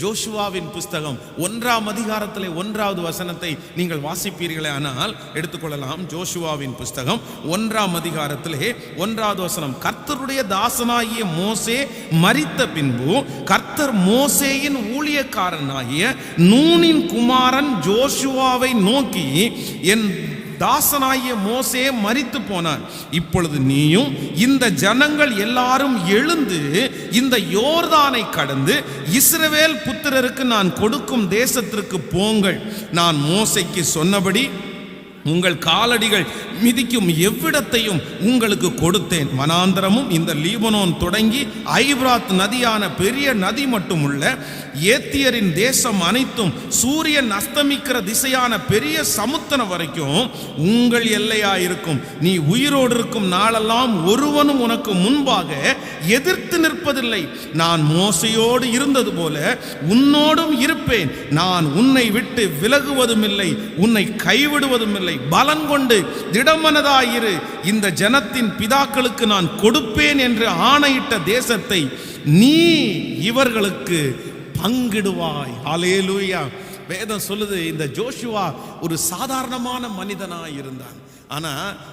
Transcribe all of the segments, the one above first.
ஜோஷுவாவின் புஸ்தகம் 1ஆம் அதிகாரத்திலே 1வது வசனத்தை நீங்கள் வாசிப்பீர்களே ஆனால் எடுத்துக்கொள்ளலாம். ஜோஷுவாவின் புஸ்தகம் 1ஆம் அதிகாரத்திலே 1வது வசனம், கர்த்தருடைய தாசனாகிய மோசே மரித்த பின்பு கர்த்தர் மோசேயின் ஊழியக்காரனாகிய நூனின் குமாரன் ஜோஷுவாவை நோக்கி, என் தாசனாகிய மோசே மரித்து போனார். இப்பொழுது நீயும் இந்த ஜனங்கள் எல்லாரும் எழுந்து இந்த யோர்தானை கடந்து இஸ்ரவேல் புத்திரருக்கு நான் கொடுக்கும் தேசத்திற்கு போங்கள். நான் மோசேக்கு சொன்னபடி உங்கள் காலடிகள் மிதிக்கும் எவ்விடத்தையும் உங்களுக்கு கொடுத்தேன். வனாந்தரமும் இந்த லீபனோன் தொடங்கி ஐப்ராத் நதியான பெரிய நதி மட்டும் உள்ள ஏத்தியரின் தேசம் அனைத்தும் சூரியன் அஸ்தமிக்கிற திசையான பெரிய சமுத்திரம் வரைக்கும் உங்கள் எல்லையாயிருக்கும். நீ உயிரோடு இருக்கும் நாளெல்லாம் ஒருவனும் உனக்கு முன்பாக எதிர்த்து நிற்பதில்லை. நான் மோசையோடு இருந்தது போல உன்னோடும் இருப்பேன். நான் உன்னை விட்டு விலகுவதும் இல்லை, உன்னை கைவிடுவதும் இல்லை. பலன் கொண்டு திடமனதாயிரு. இந்த ஜனத்தின் பிதாக்களுக்கு நான் கொடுப்பேன் என்று ஆணையிட்ட தேசத்தை நீ இவர்களுக்கு பங்கிடுவாய். ஹல்லேலூயா. வேதம் சொல்லுது, இந்த ஜோஷுவா ஒரு சாதாரணமான மனிதனாய் இருந்தான். ஆனா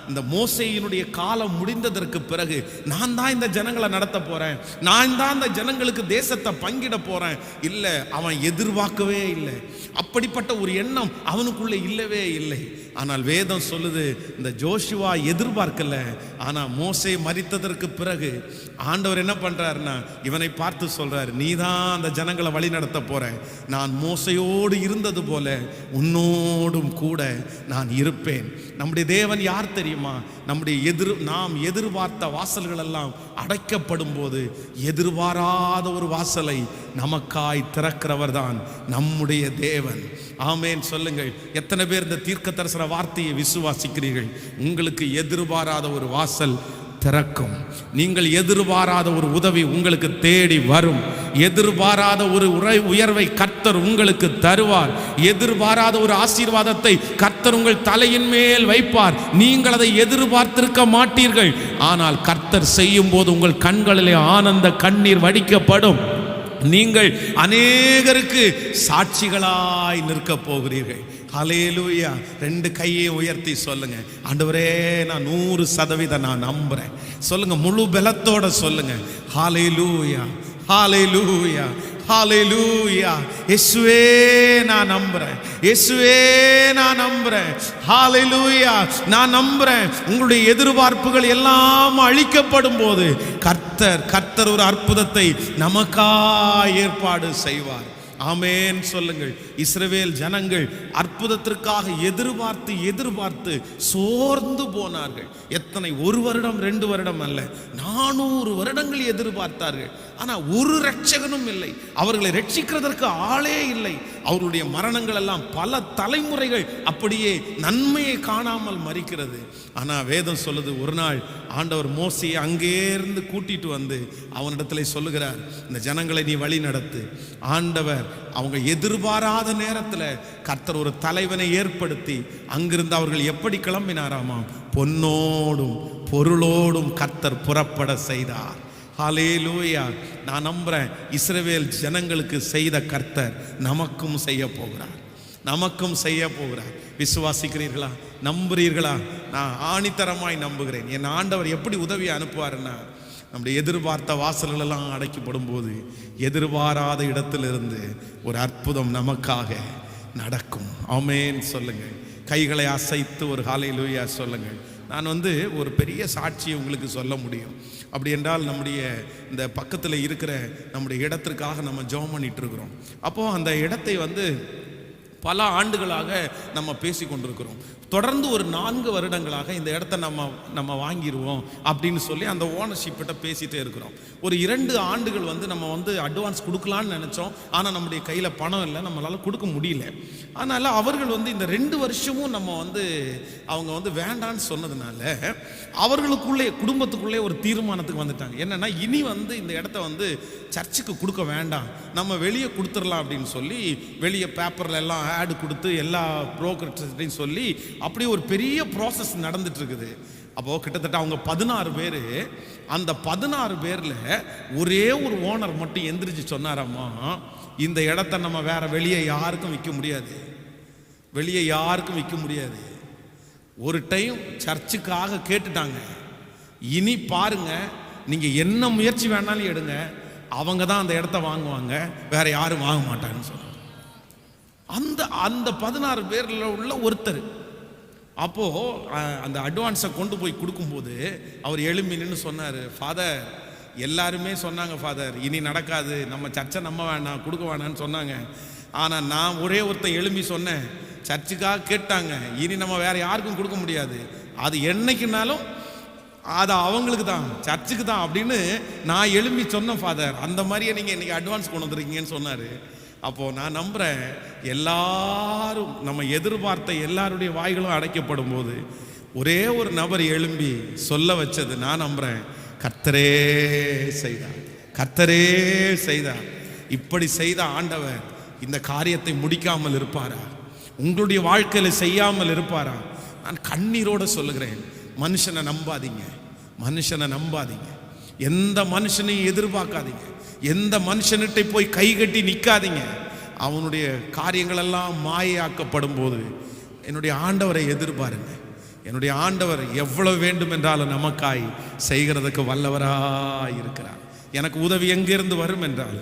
இந்த மோசேயினுடைய காலம் முடிந்ததற்கு பிறகு, நான் தான் இந்த ஜனங்களை நடத்த போறேன், நான் தான் இந்த ஜனங்களுக்கு தேசத்தை பங்கிட போறேன், இல்ல, அவன் எதிர்பார்க்கவே இல்லை. அப்படிப்பட்ட ஒரு எண்ணம் அவனுக்குள்ள இல்லவே இல்லை. ஆனால் வேதம் சொல்லுது, இந்த ஜோஷுவா எதிர்பார்க்கல. ஆனா மோசே மரித்ததற்கு பிறகு ஆண்டவர் என்ன பண்றாருன்னா, இவனை பார்த்து சொல்றாரு, நீ தான் அந்த ஜனங்களை வழி நடத்த போற. நான் மோசையோடு இருந்தது போல உன்னோடும் கூட நான் இருப்பேன். நம்முடைய தேவன் யார் தெரியுமா? நாம் எதிர்பார்த்த வாசல்கள் எல்லாம் அடைக்கப்படும் போது எதிர்பாராத ஒரு வாசலை நமக்காய் திறக்கிறவர் தான் நம்முடைய தேவன். ஆமேன் சொல்லுங்கள். எத்தனை பேர் இந்த தீர்க்க தரிசன வார்த்தையை விசுவாசிக்கிறீர்கள்? உங்களுக்கு எதிர்பாராத ஒரு வாசல் திறக்கும். நீங்கள் எதிர்பாராத ஒரு உதவி உங்களுக்கு தேடி வரும். எதிர்பாராத ஒரு உயர்வை கர்த்தர் உங்களுக்கு தருவார். எதிர்பாராத ஒரு ஆசீர்வாதத்தை கர்த்தர் உங்கள் தலையின் மேல் வைப்பார். நீங்கள் அதை எதிர்பார்த்திருக்க மாட்டீர்கள். ஆனால் கர்த்தர் செய்யும் போது உங்கள் கண்களிலே ஆனந்த கண்ணீர் வடிக்கப்படும். நீங்கள் அநேகருக்கு சாட்சிகளாய் நிற்க போகிறீர்கள். ஹல்லேலூயா. 2 கையை உயர்த்தி சொல்லுங்க, ஆண்டவரே நான் 100% நான் நம்புறேன். சொல்லுங்க, முழு பலத்தோட சொல்லுங்க, ஹல்லேலூயா, ஹல்லேலூயா, ஹல்லேலூயா. இயேசுவே நான் நம்புறேன், இயேசுவே நான் நம்புறேன், ஹல்லேலூயா. நான் நம்புறேன். உங்களுடைய எதிர்பார்ப்புகள் எல்லாம் அழிக்கப்படும் போது கர்த்தர் ஒரு அற்புதத்தை நமக்காய் ஏற்பாடு செய்வார். ஆமேன் சொல்லுங்கள். இஸ்ரவேல் ஜனங்கள் அற்புதத்திற்காக எதிர்பார்த்து சோர்ந்து போனார்கள். எத்தனை? 1 வருடம் 2 வருடம் அல்ல, 400 வருடங்கள் எதிர்பார்த்தார்கள். ஆனால் ஒரு ரட்சகனும் இல்லை. அவர்களை ரட்சிக்கிறதற்கு ஆளே இல்லை. அவருடைய மரணங்கள் எல்லாம் பல தலைமுறைகள் அப்படியே நன்மையை காணாமல் மறிக்கிறது. ஆனால் வேதம் சொல்லுது, ஒரு நாள் ஆண்டவர் மோசேயை அங்கேருந்து கூட்டிட்டு வந்து அவனிடத்துல சொல்லுகிறார், இந்த ஜனங்களை நீ வழி நடத்து. ஆண்டவர் அவங்க எதிர்பாராத நேரத்தில் கர்த்தர் ஒரு தலைவனை ஏற்படுத்தி அங்கிருந்து அவர்கள் எப்படி கிளம்பினாராமாம்? பொன்னோடும் பொருளோடும் கர்த்தர் புறப்பட செய்தார். ஹல்லேலூயா. நான் நம்புறேன், இஸ்ரவேல் ஜனங்களுக்கு செய்த கர்த்தர் நமக்கும் செய்ய போகிறார், நமக்கும் செய்ய போகிறார். விசுவாசிக்கிறீர்களா? நம்புறீர்களா? நான் ஆணித்தரமாய் நம்புகிறேன். என் ஆண்டவர் எப்படி உதவி அனுப்புவாருன்னா, நம்முடைய எதிர்பார்த்த வாசல்கள் எல்லாம் அடைக்கப்படும் போது எதிர்பாராத இடத்திலிருந்து ஒரு அற்புதம் நமக்காக நடக்கும். ஆமென் சொல்லுங்கள். கைகளை அசைத்து ஒரு ஹல்லேலூயா சொல்லுங்கள். நான் ஒரு பெரிய சாட்சியை உங்களுக்கு சொல்ல முடியும். அப்படி என்றால், நம்முடைய இந்த பக்கத்தில் இருக்கிற நம்முடைய இடத்திற்காக நம்ம ஜெபம் பண்ணிட்டு இருக்கிறோம். அப்போது அந்த இடத்தை பல ஆண்டுகளாக நம்ம பேசி கொண்டிருக்கிறோம். தொடர்ந்து ஒரு 4 வருடங்களாக இந்த இடத்த நம்ம வாங்கிடுவோம் அப்படின்னு சொல்லி அந்த ஓனர்ஷிப்பிட்ட பேசிகிட்டே இருக்கிறோம். ஒரு 2 ஆண்டுகள் நம்ம அட்வான்ஸ் கொடுக்கலான்னு நினச்சோம். ஆனால் நம்முடைய கையில் பணம் இல்லை, நம்மளால் கொடுக்க முடியல. அதனால் அவர்கள் இந்த 2 வருஷமும் நம்ம அவங்க வேண்டான்னு சொன்னதுனால அவர்களுக்குள்ளே குடும்பத்துக்குள்ளே ஒரு தீர்மானத்துக்கு வந்துட்டாங்க. என்னென்னா, இனி இந்த இடத்த சர்ச்சுக்கு கொடுக்க வேண்டாம், நம்ம வெளியே கொடுத்துடலாம் அப்படின்னு சொல்லி வெளியே பேப்பரில் எல்லாம் ஆடு கொடுத்து எல்லா புரோக்கர்ட்டையும் சொல்லி அப்படி ஒரு பெரிய ப்ராசஸ் நடந்துட்டு இருக்குது. அப்போ கிட்டத்தட்ட அவங்க 16 பேர். அந்த 16 பேர்ல ஒரே ஒரு ஓனர் மட்டும் எந்திரிச்சு சொன்னாராம்மா, இந்த இடத்த நம்ம வேற வெளியே யாருக்கும் விற்க முடியாது, வெளியே யாருக்கும் விற்க முடியாது. ஒரு டைம் சர்ச்சுக்காக கேட்டுட்டாங்க. இனி பாருங்க, நீங்க என்ன முயற்சி வேணாலும் எடுங்க, அவங்க தான் அந்த இடத்த வாங்குவாங்க, வேற யாரும் வாங்க மாட்டாங்கன்னு சொல்றாங்க. அந்த அந்த 16 பேர்ல உள்ள ஒருத்தர் அப்போ அந்த அட்வான்ஸை கொண்டு போய் கொடுக்கும்போது அவர் எழும்பி நின்று சொன்னார், ஃபாதர் எல்லாருமே சொன்னாங்க ஃபாதர் இனி நடக்காது, நம்ம சர்ச்சை நம்ப வேணாம், கொடுக்க வேணான்னு சொன்னாங்க. ஆனால் நான் ஒரே ஒருத்தர் எழும்பி சொன்னேன், சர்ச்சுக்காக கேட்டாங்க, இனி நம்ம வேற யாருக்கும் கொடுக்க முடியாது, அது என்னைக்குனாலும் அது அவங்களுக்கு தான், சர்ச்சுக்கு தான் அப்படின்னு நான் எழும்பி சொன்னேன் ஃபாதர். அந்த மாதிரியே நீங்கள் இன்னைக்கு அட்வான்ஸ் கொண்டு வந்துருக்கீங்கன்னு சொன்னார். அப்போது நான் நம்புகிறேன், எல்லாரும் நம்ம எதிர்பார்த்த எல்லாருடைய வாய்களும் அடைக்கப்படும் போது ஒரே ஒரு நபர் எழும்பி சொல்ல வச்சது நான் நம்புகிறேன், கர்த்தரே செய்தார், கர்த்தரே செய்தார். இப்படி செய்த ஆண்டவர் இந்த காரியத்தை முடிக்காமல் இருப்பாரா? உங்களுடைய வாழ்க்கையில் செய்யாமல் இருப்பாரா? நான் கண்ணீரோடு சொல்லுகிறேன், மனுஷனை நம்பாதீங்க, மனுஷனை நம்பாதீங்க, எந்த மனுஷனையும் எதிர்பார்க்காதீங்க, எந்த மனுஷனிட்ட போய் கை கட்டி நிற்காதீங்க. அவனுடைய காரியங்கள் எல்லாம் மாயாக்கப்படும் போது என்னுடைய ஆண்டவரை எதிர்பாருங்க. என்னுடைய ஆண்டவர் எவ்வளவு வேண்டும் என்றாலும் நமக்காய் செய்கிறதுக்கு வல்லவராய் இருக்கிறார். எனக்கு உதவி எங்கிருந்து வரும் என்றால்,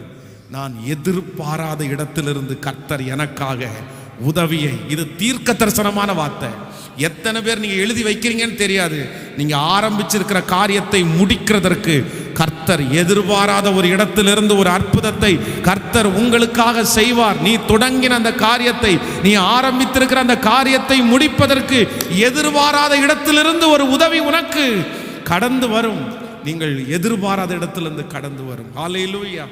நான் எதிர்பாராத இடத்திலிருந்து கர்த்தர் எனக்காக உதவியை, இது தீர்க்க தரிசனமான வார்த்தை. எத்தனை பேர் நீங்க எழுதி வைக்கிறீங்கன்னு தெரியாது, நீங்க ஆரம்பிச்சிருக்கிற காரியத்தை முடிக்கிறதற்கு கர்த்தர் எதிர்பாராத ஒரு இடத்திலிருந்து ஒரு அற்புதத்தை கர்த்தர் உங்களுக்காக செய்வார். நீ தொடங்கின அந்த காரியத்தை, நீ ஆரம்பித்திருக்கிற அந்த காரியத்தை முடிப்பதற்கு எதிர்பாராத இடத்திலிருந்து ஒரு உதவி உனக்கு கடந்து வரும். நீங்கள் எதிர்பாராத இடத்திலிருந்து கடந்து வரும். ஹல்லேலூயா.